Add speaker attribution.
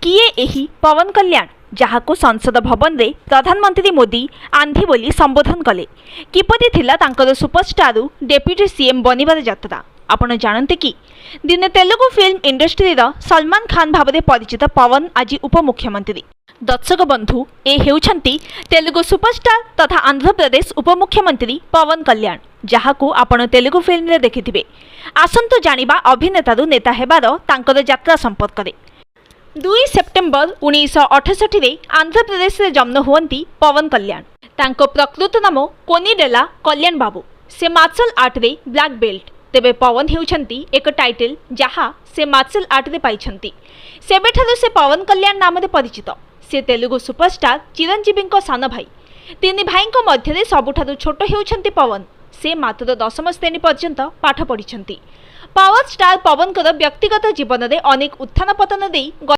Speaker 1: किए एही पवन कल्याण जहाको संसद भवन रे प्रधानमंत्री मोदी आंधी बोली संबोधन कले। किपरि थिला तांकर सुपरस्टार डेप्यूटी सीएम बनिबार यात्रा आपण जानते कि दिने तेलुगु फिल्म इंडस्ट्री सलमान खान भाव परिचित पवन आज उपमुख्यमंत्री। दर्शक बंधु ए हेउछंती तेलुगु सुपरस्टार तथा आंध्र प्रदेश उपमुख्यमंत्री पवन कल्याण जहाको आपण तेलुगु फिल्म रे देखिथिबे। आसंतु जानिबा अभिनेतारू नेता हेबार तांकर यात्रा संपर्क रे। 2 सेप्टेम्बर 1968 रे आंध्र प्रदेश रे जन्म हुअंती पवन कल्याण। तांको प्रकृत नाम कोनिडेला कल्याण बाबू। से मार्शल आर्ट रे ब्लैक बेल्ट। तेबे पवन हेउछंती एक टाइटल जहा से मार्शल आर्ट रे पाइछंती। सेबेठारु से पवन कल्याण नाम रे परिचित। से तेलुगु सुपरस्टार चिरंजीवी सान भाई। तीन भाई मध्य सबुठारु छोट हेउछंती पवन। से मात्र 10म श्रेणी पर्यंत पाठ पढ़िछंती। पावर स्टार पवन व्यक्तिगत जीवन में अनेक उत्थान पतन दे